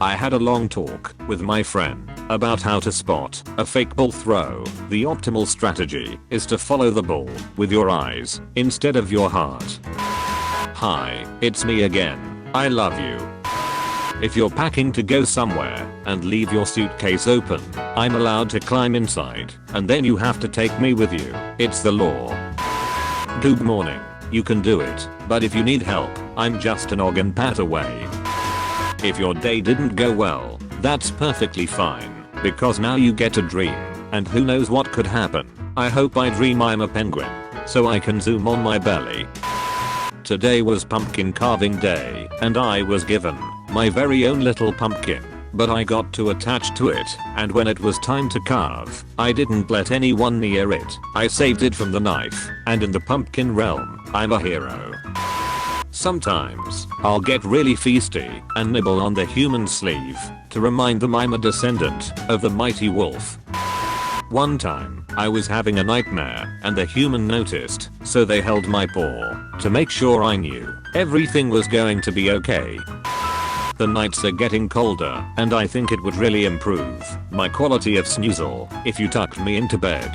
I had a long talk with my friend about how to spot a fake ball throw. The optimal strategy is to follow the ball with your eyes instead of your heart. Hi, it's me again. I love you. If you're packing to go somewhere and leave your suitcase open, I'm allowed to climb inside, and then you have to take me with you. It's the law. Good morning. You can do it, but if you need help, I'm just an organ pat away. If your day didn't go well, that's perfectly fine, because now you get a dream, and who knows what could happen. I hope I dream I'm a penguin, so I can zoom on my belly. Today was pumpkin carving day, and I was given my very own little pumpkin, but I got too attached to it, and when it was time to carve, I didn't let anyone near it. I saved it from the knife, and in the pumpkin realm, I'm a hero. Sometimes, I'll get really feisty and nibble on the human sleeve to remind them I'm a descendant of the mighty wolf. One time, I was having a nightmare and the human noticed, so they held my paw to make sure I knew everything was going to be okay. The nights are getting colder, and I think it would really improve my quality of snoozle if you tucked me into bed.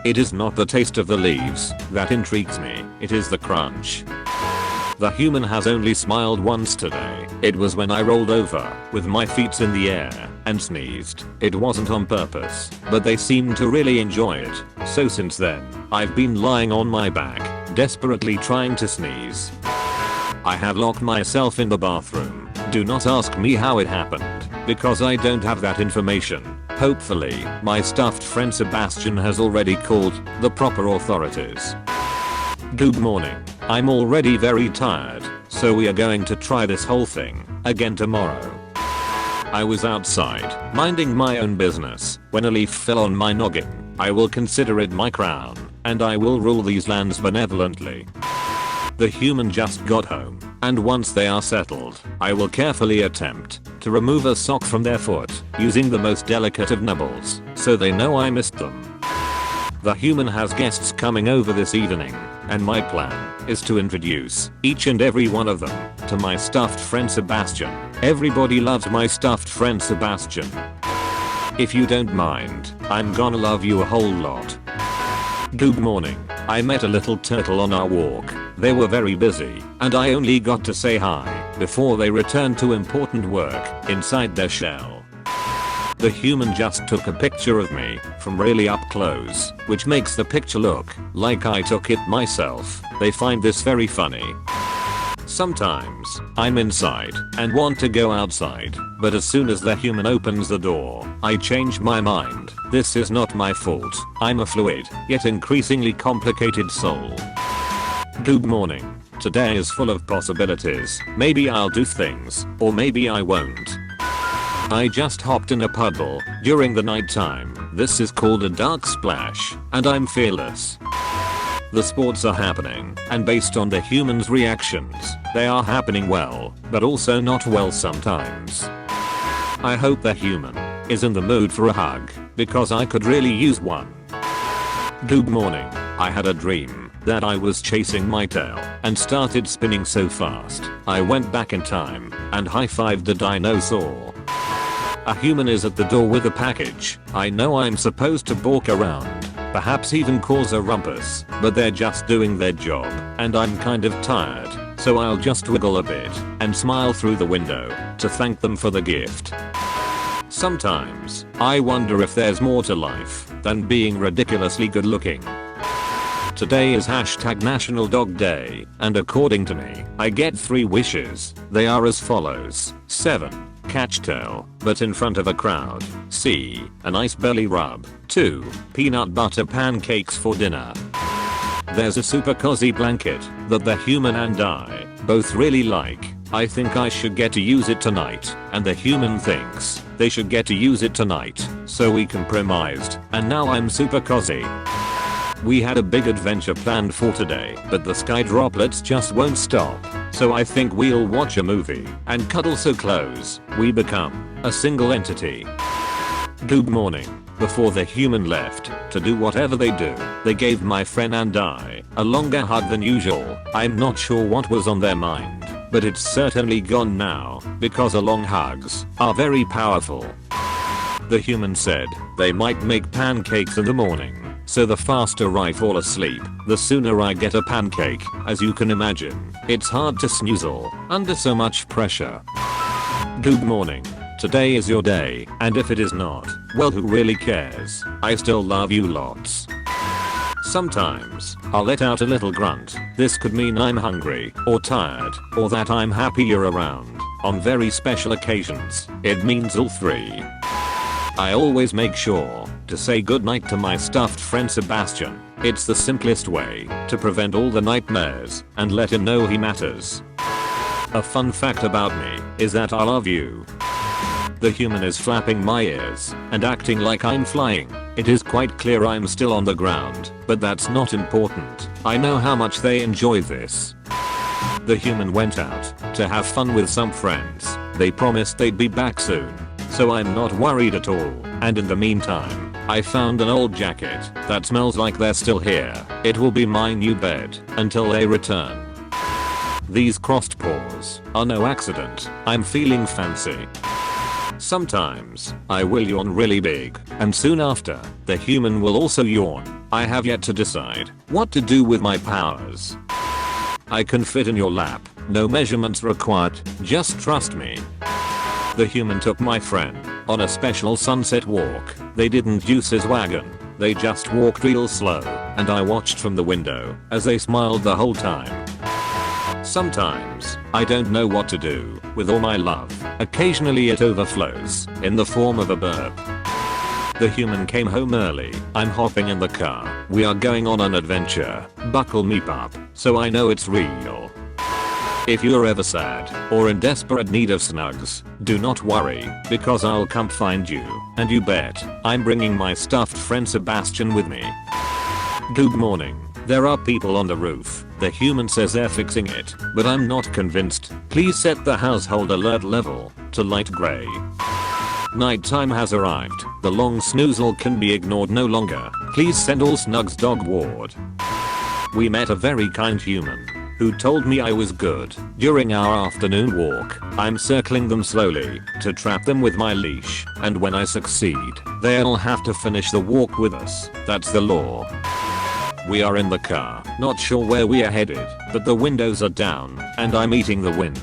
It is not the taste of the leaves that intrigues me, it is the crunch. The human has only smiled once today. It was when I rolled over with my feet in the air and sneezed. It wasn't on purpose, but they seemed to really enjoy it. So since then, I've been lying on my back, desperately trying to sneeze. I have locked myself in the bathroom. Do not ask me how it happened, because I don't have that information. Hopefully, my stuffed friend Sebastian has already called the proper authorities. Good morning. I'm already very tired, so we are going to try this whole thing again tomorrow. I was outside, minding my own business, when a leaf fell on my noggin. I will consider it my crown, and I will rule these lands benevolently. The human just got home, and once they are settled, I will carefully attempt to remove a sock from their foot, using the most delicate of nibbles, so they know I missed them. The human has guests coming over this evening, and my plan is to introduce each and every one of them to my stuffed friend Sebastian. Everybody loves my stuffed friend Sebastian. If you don't mind, I'm gonna love you a whole lot. Good morning. I met a little turtle on our walk. They were very busy, and I only got to say hi before they returned to important work inside their shell. The human just took a picture of me from really up close, which makes the picture look like I took it myself. They find this very funny. Sometimes, I'm inside and want to go outside, but as soon as the human opens the door, I change my mind. This is not my fault. I'm a fluid, yet increasingly complicated soul. Good morning. Today is full of possibilities. Maybe I'll do things, or maybe I won't. I just hopped in a puddle during the night time. This is called a dark splash, and I'm fearless. The sports are happening, and based on the human's reactions, they are happening well, but also not well sometimes. I hope the human is in the mood for a hug, because I could really use one. Good morning. I had a dream that I was chasing my tail and started spinning so fast, I went back in time and high-fived a dinosaur. A human is at the door with a package. I know I'm supposed to balk around, perhaps even cause a rumpus, but they're just doing their job, and I'm kind of tired, so I'll just wiggle a bit and smile through the window to thank them for the gift. Sometimes, I wonder if there's more to life than being ridiculously good looking. Today is National Dog Day, and according to me, I get 3 wishes. They are as follows. 7. Catch tail, but in front of a crowd. C. A nice belly rub. 2. Peanut butter pancakes for dinner. There's a super cozy blanket that the human and I both really like. I think I should get to use it tonight, and the human thinks they should get to use it tonight, so we compromised, and now I'm super cozy. We had a big adventure planned for today, but the sky droplets just won't stop. So I think we'll watch a movie and cuddle so close we become a single entity. Good morning. Before the human left to do whatever they do, they gave my friend and I a longer hug than usual. I'm not sure what was on their mind, but it's certainly gone now because long hugs are very powerful. The human said they might make pancakes in the morning, so the faster I fall asleep, the sooner I get a pancake. As you can imagine, it's hard to snoozle under so much pressure. Good morning. Today is your day, and if it is not, well, who really cares? I still love you lots. Sometimes, I'll let out a little grunt. This could mean I'm hungry, or tired, or that I'm happy you're around. On very special occasions, it means all three. I always make sure to say goodnight to my stuffed friend Sebastian. It's the simplest way to prevent all the nightmares and let him know he matters. A fun fact about me is that I love you. The human is flapping my ears and acting like I'm flying. It is quite clear I'm still on the ground, but that's not important. I know how much they enjoy this. The human went out to have fun with some friends. They promised they'd be back soon, so I'm not worried at all. And in the meantime, I found an old jacket that smells like they're still here. It will be my new bed until they return. These crossed paws are no accident. I'm feeling fancy. Sometimes, I will yawn really big, and soon after, the human will also yawn. I have yet to decide what to do with my powers. I can fit in your lap, no measurements required, just trust me. The human took my friend on a special sunset walk. They didn't use his wagon, they just walked real slow, and I watched from the window as they smiled the whole time. Sometimes, I don't know what to do with all my love. Occasionally it overflows in the form of a burp. The human came home early. I'm hopping in the car. We are going on an adventure. Buckle me up so I know it's real. If you're ever sad or in desperate need of snugs, do not worry, because I'll come find you. And you bet, I'm bringing my stuffed friend Sebastian with me. Good morning. There are people on the roof. The human says they're fixing it, but I'm not convinced. Please set the household alert level to light gray. Nighttime has arrived. The long snoozle can be ignored no longer. Please send all snugs dog ward. We met a very kind human who told me I was good during our afternoon walk. I'm circling them slowly to trap them with my leash, and when I succeed, they'll have to finish the walk with us. That's the law. We are in the car, not sure where we are headed, but the windows are down, and I'm eating the wind.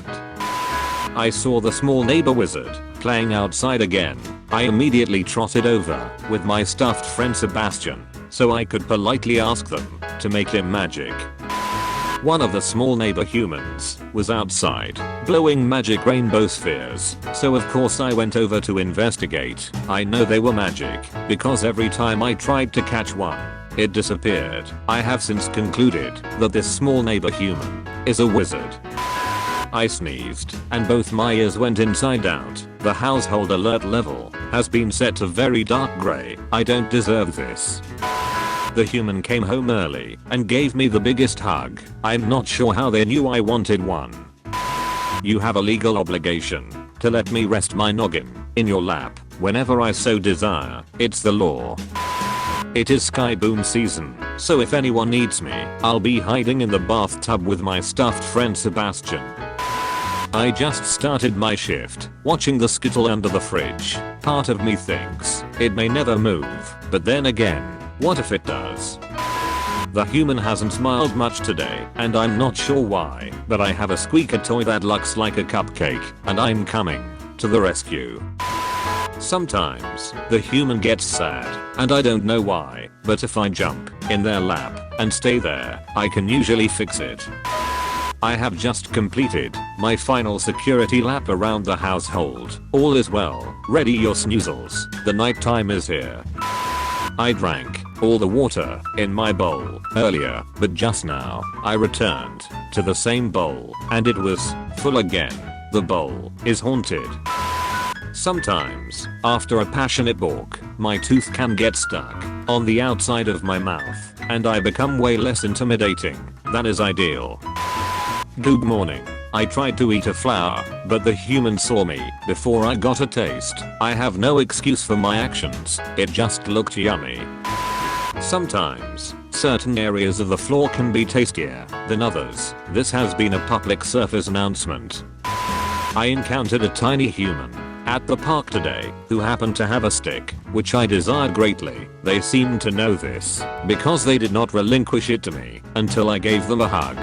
I saw the small neighbor wizard playing outside again. I immediately trotted over with my stuffed friend Sebastian, so I could politely ask them to make him magic. One of the small neighbor humans was outside, blowing magic rainbow spheres, so of course I went over to investigate. I know they were magic, because every time I tried to catch one, it disappeared. I have since concluded that this small neighbor human is a wizard. I sneezed, and both my ears went inside out. The household alert level has been set to very dark gray. I don't deserve this. The human came home early and gave me the biggest hug. I'm not sure how they knew I wanted one. You have a legal obligation to let me rest my noggin in your lap whenever I so desire. It's the law. It is sky boom season, so if anyone needs me, I'll be hiding in the bathtub with my stuffed friend Sebastian. I just started my shift, watching the skittle under the fridge. Part of me thinks it may never move, but then again, what if it does? The human hasn't smiled much today, and I'm not sure why, but I have a squeaker toy that looks like a cupcake, and I'm coming to the rescue. Sometimes, the human gets sad, and I don't know why, but if I jump in their lap and stay there, I can usually fix it. I have just completed my final security lap around the household. All is well. Ready your snoozles. The nighttime is here. I drank all the water in my bowl earlier, but just now I returned to the same bowl and it was full again. The bowl is haunted. Sometimes, after a passionate walk, my tooth can get stuck on the outside of my mouth, and I become way less intimidating. That is ideal. Good morning. I tried to eat a flower, but the human saw me before I got a taste. I have no excuse for my actions. It just looked yummy. Sometimes, Certain areas of the floor can be tastier than others. This has been a public service announcement. I encountered a tiny human at the park today who happened to have a stick, which I desired greatly. They seemed to know this because they did not relinquish it to me until I gave them a hug.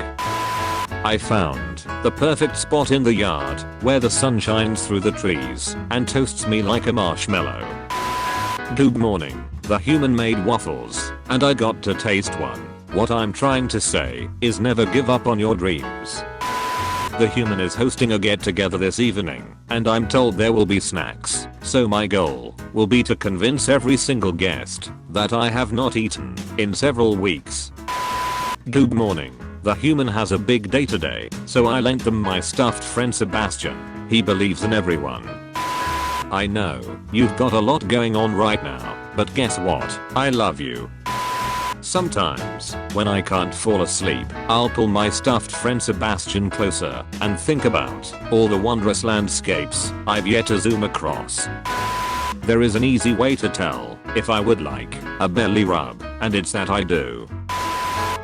I found the perfect spot in the yard where the sun shines through the trees and toasts me like a marshmallow. Good morning. The human made waffles, and I got to taste one. What I'm trying to say is never give up on your dreams. The human is hosting a get together this evening, and I'm told there will be snacks, so my goal will be to convince every single guest that I have not eaten in several weeks. Good morning. The human has a big day today, so I lent them my stuffed friend Sebastian. He believes in everyone. I know you've got a lot going on right now, but guess what? I love you. Sometimes, when I can't fall asleep, I'll pull my stuffed friend Sebastian closer and think about all the wondrous landscapes I've yet to zoom across. There is an easy way to tell if I would like a belly rub, and it's that I do.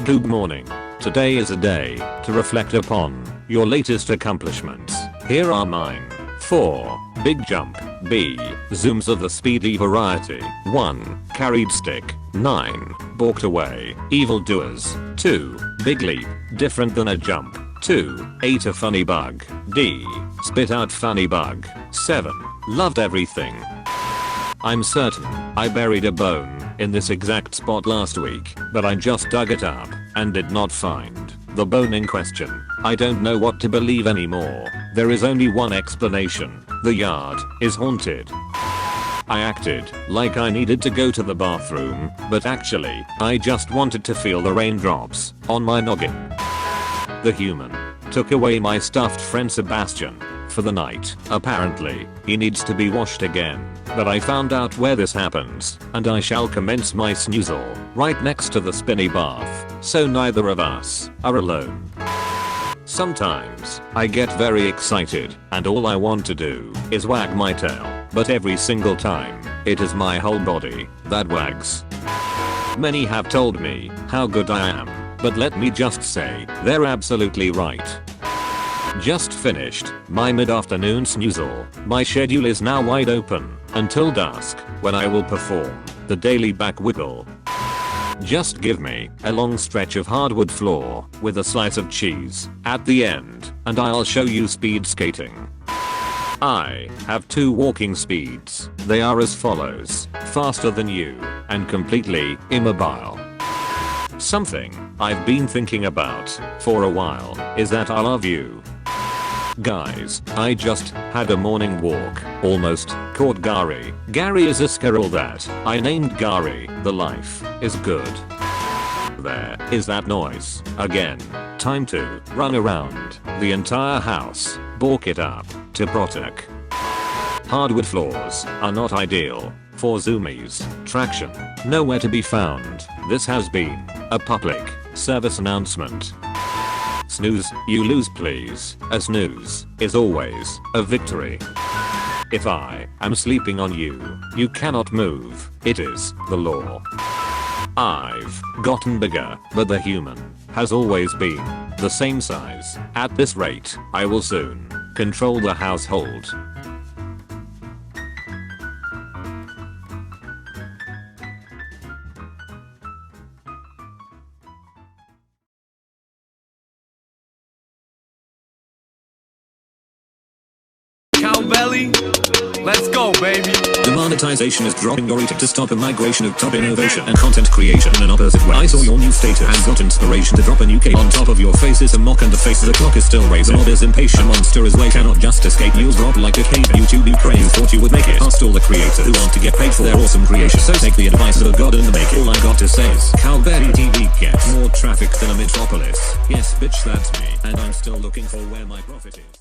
Good morning. Today is a day to reflect upon your latest accomplishments. Here are mine. 4. Big jump. B. Zooms of the speedy variety. 1. Carried stick. 9. Balked away. Evildoers. 2. Big leap. Different than a jump. 2. Ate a funny bug. D. Spit out funny bug. 7. Loved everything. I'm certain I buried a bone in this exact spot last week, but I just dug it up and did not find the bone in question. I don't know what to believe anymore. There is only one explanation. The yard is haunted. I acted like I needed to go to the bathroom, but actually, I just wanted to feel the raindrops on my noggin. The human took away my stuffed friend Sebastian for the night. Apparently, he needs to be washed again, but I found out where this happens, and I shall commence my snoozle right next to the spinny bath, so neither of us are alone. Sometimes, I get very excited, and all I want to do is wag my tail, but every single time, it is my whole body that wags. Many have told me how good I am, but let me just say, they're absolutely right. Just finished my mid-afternoon snoozle. My schedule is now wide open until dusk, when I will perform the daily back wiggle. Just give me a long stretch of hardwood floor with a slice of cheese at the end, and I'll show you speed skating. I have 2 walking speeds. They are as follows: faster than you and completely immobile. Something I've been thinking about for a while is that I love you. Guys, I just had a morning walk, almost caught Gary. Gary is a squirrel that I named Gary. The life is good. There is that noise again. Time to run around the entire house, balk it up to protect. Hardwood floors are not ideal for zoomies. Traction nowhere to be found. This has been a public service announcement. Snooze, you lose please. A snooze is always a victory. If I am sleeping on you, you cannot move. It is the law. I've gotten bigger, but the human has always been the same size. At this rate, I will soon control the household. Cowbelly, let's go, baby. The monetization is dropping your rating to stop a migration of top innovation and content creation in an opposite way. I saw your new status and got inspiration to drop a new cape. On top of your face is a mock and the face of the clock is still raising. The mob is impatient, monster is late, cannot just escape. You'll drop like a cave. YouTube Ukraine, you thought you would make it. Past all the creators who want to get paid for their awesome creation. So take the advice of a god and make it. All I got to say is Cowbelly TV gets more traffic than a metropolis. Yes bitch, that's me. And I'm still looking for where my profit is.